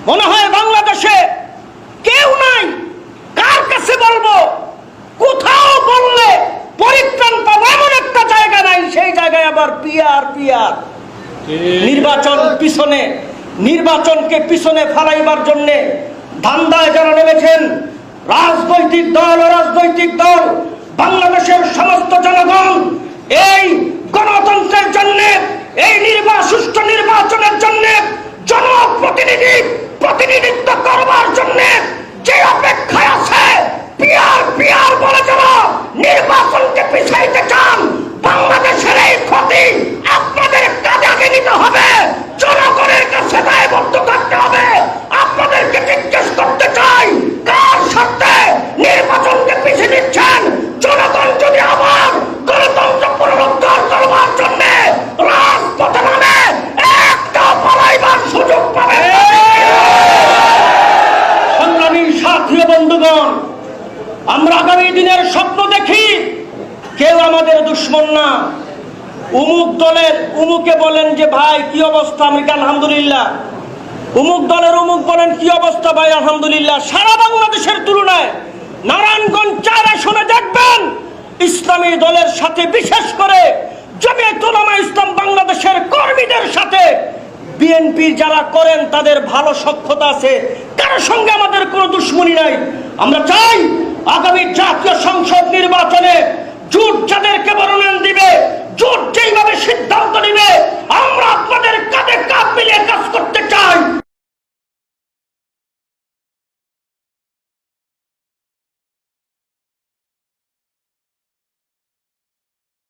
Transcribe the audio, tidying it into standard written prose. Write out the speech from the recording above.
মনে হয় বাংলাদেশে কেউ নাই। কার কাছে বলবো? কোথাও বললে পরিত্রাণ পাবো এমন একটা জায়গা নাই, সেই জায়গায় আবার পিয়ার নির্বাচন পিছনে, নির্বাচনকে পিছনে ফালাইবার জন্য ধান্দায় যারা নেমেছেন, রাজনৈতিক দল, অরাজনৈতিক দল, বাংলাদেশের সমস্ত জনগণ এই গণতন্ত্রের জন্য, এই সুষ্ঠু নির্বাচনের জন্য, প্রতিনিধিত্ব করবার জন্য যে অপেক্ষায় আছে, পিয়ার বলে যারা নির্বাচনকে পিছাইতে চান, বাংলাদেশের এই ক্ষতি আপনাদের কাঁধে নিতে হবে, জনগণের কাছে দায়বদ্ধ থাকতে হবে। আপনাদেরকে জিজ্ঞেস করতে চাই, কার স্বার্থে নির্বাচনকে পিছিয়ে দিচ্ছেন? জনগণ যদি আবার গণতন্ত্র পুনরুদ্ধার করবার জন্য রাজপথে নামে, একটা পালাইবার সুযোগ পাবে। সংগ্রামী সাথী বন্ধুগণ, আমরা আগামী দিনের স্বপ্ন দেখি। কেউ আমাদের দুশ্মন না। উমুক দলের উমুকে বলেন যে ভাই কি অবস্থা, আমি আলহামদুলিল্লাহ। উমুক দলের উমুক বলেন কি অবস্থা, ভাই আলহামদুলিল্লাহ। সারা বাংলাদেশের তুলনায় নারায়ণগঞ্জ 4 আসনে দেখবেন ইসলামী দলের সাথে, বিশেষ করে জমিয়তুল উলামা ইসলাম বাংলাদেশের কর্মীদের সাথে বিএনপি যারা করেন তাদের ভালো সখ্যতা আছে। কারোর সঙ্গে আমাদের কোনো দুশ্মনী নাই। আমরা চাই আগামী জাতীয় সংসদ নির্বাচনে জোট যাদেরকে মনোনয়ন দিবে